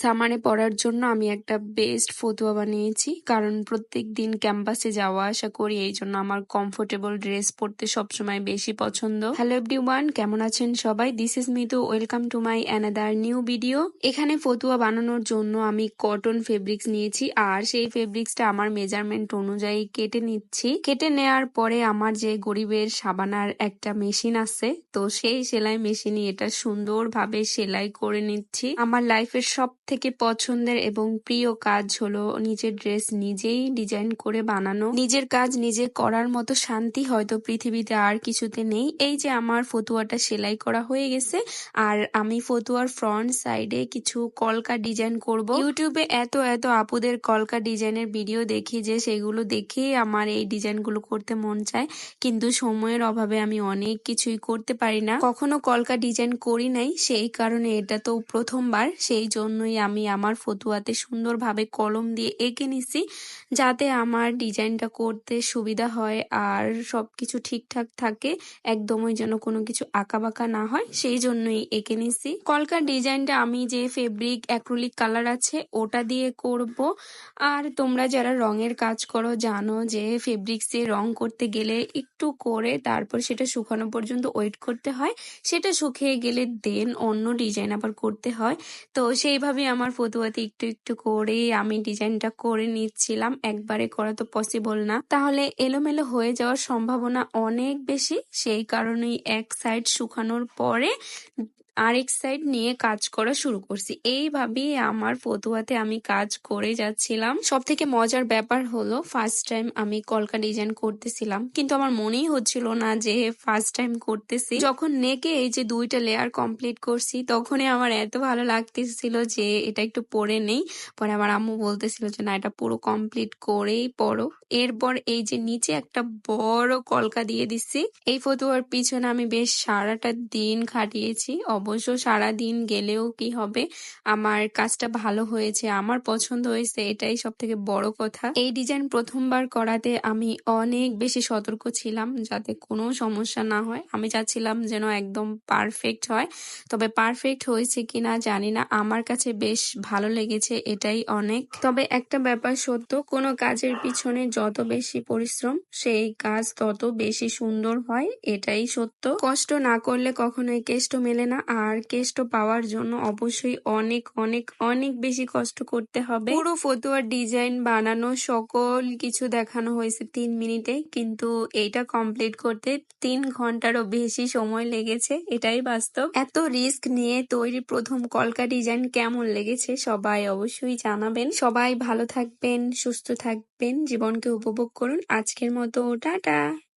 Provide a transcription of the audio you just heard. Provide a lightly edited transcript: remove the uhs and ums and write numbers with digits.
সামারে পড়ার জন্য আমি একটা বেস্ট ফতুয়া বানিয়েছি, কারণ প্রত্যেকদিন ক্যাম্পাসে যাওয়া আসা করি, এই জন্য আমার কমফোর্টেবল ড্রেস পরতে সবসময় বেশি পছন্দ। হ্যালো এভরিওয়ান, কেমন আছেন সবাই? This is Mitu, welcome to my another new video. এখানে ফতুয়া বানানোর জন্য আমি কটন ফেব্রিক্স নিয়েছি, আর সেই ফেব্রিক্সটা আমার মেজারমেন্ট অনুযায়ী কেটে নিচ্ছি। কেটে নেওয়ার পরে আমার যে গরিবের সাবানার একটা মেশিন আছে, তো সেই সেলাই মেশিনে এটা সুন্দরভাবে সেলাই করে নিচ্ছি। আমার লাইফের সব থেকে পছন্দের এবং প্রিয় কাজ হলো নিজের ড্রেস নিজেই ডিজাইন করে বানানো। নিজের কাজ নিজে করার মতো শান্তি হয়তো পৃথিবীতে আর কিছুতে নেই। এই যে আমার ফতুয়াটা সেলাই করা হয়ে গেছে, আর আমি ফতুয়ার ফ্রন্ট সাইডে কিছু কলকা ডিজাইন করব। ইউটিউবে এত এত আপুদের কলকা ডিজাইনের ভিডিও দেখি যে সেগুলো দেখেই আমার এই ডিজাইনগুলো করতে মন চায়, কিন্তু সময়ের অভাবে আমি অনেক কিছুই করতে পারি না। কখনো কলকা ডিজাইন করি নাই, সেই কারণে এটা তো প্রথমবার, সেই জন্যই আমি আমার ফতুয়াতে সুন্দরভাবে কলম দিয়ে এঁকে নিছি, যাতে আমার ডিজাইনটা করতে সুবিধা হয় আর সবকিছু ঠিকঠাক থাকে, একদমই যেন কোনো কিছু আঁকাবাঁকা না হয়, সেই জন্যই এঁকে নিছি। কলকার ডিজাইনটা আমি যে ফেব্রিক অ্যাক্রিলিক কালার আছে ওটা দিয়ে করব। আর তোমরা যারা রঙের কাজ করো জানো যে ফেব্রিক্সে রং করতে গেলে একটু করে তারপর সেটা শুকানো পর্যন্ত ওয়েট করতে হয়, সেটা শুকিয়ে গেলে দেন অন্য ডিজাইন আবার করতে হয়। তো সেইভাবে আমার ফতুয়াতে একটু একটু করে আমি ডিজাইনটা করে নিচ্ছিলাম, একবারে করা তো পসিবল না, তাহলে এলোমেলো হয়ে যাওয়ার সম্ভাবনা অনেক বেশি। সেই কারণেই এক সাইড শুকানোর পরে আরেক সাইড নিয়ে কাজ করা শুরু করছি। এইভাবেই আমার ফতুয়াতে আমি কাজ করে যাচ্ছিলাম। সব থেকে মজার ব্যাপার হলো ফার্স্ট টাইম আমি কলকা ডিজাইন করতেছিলাম, কিন্তু আমার মনেই হচ্ছিল না যে ফার্স্ট টাইম করতেছি। যখন নেকে এই যে 2টা লেয়ার কমপ্লিট করছি, তখনই আমার এত ভালো লাগতেছিল যে এটা একটু পরে নেই। পরে আমার আম্মু বলতেছিল যে না, এটা পুরো কমপ্লিট করেই পড়ো। এরপর এই যে নিচে একটা বড় কলকা দিয়ে দিচ্ছি। এই ফতুয়ার পিছনে আমি বেশ সারাটা দিন খাটিয়েছি। অবশ্য সারা দিন গেলেও কি হবে, আমার কাজটা ভালো হয়েছে, আমার পছন্দ হয়েছে, এটাই সব থেকে বড় কথা। এই ডিজাইন প্রথমবার করাতে আমি অনেক বেশি সতর্ক ছিলাম যাতে কোনো সমস্যা না হয়। আমি চাচ্ছিলাম যেন একদম পারফেক্ট হয়, তবে পারফেক্ট হয়েছে কিনা জানি না, আমার কাছে বেশ ভালো লেগেছে, এটাই অনেক। তবে একটা ব্যাপার সত্য, কোনো কাজের পিছনে যত বেশি পরিশ্রম সেই কাজ তত বেশি সুন্দর হয়, এটাই সত্য। কষ্ট না করলে কখনোই কেষ্ট মেলে না, আর কেষ্ট পাওয়ার জন্য অবশ্যই অনেক অনেক অনেক বেশি কষ্ট করতে হবে। পুরো ফতুয়ার ডিজাইন বানানো সকল কিছু দেখানো হয়েছে 3 মিনিটে, কিন্তু এইটা কমপ্লিট করতে 3 ঘন্টারও বেশি সময় লেগেছে, এটাই বাস্তব। এত রিস্ক নিয়ে তৈরি প্রথম কলকা ডিজাইন কেমন লেগেছে সবাই অবশ্যই জানাবেন। সবাই ভালো থাকবেন, সুস্থ থাকবেন, জীবনকে উপভোগ করুন। আজকের মতো টাটা।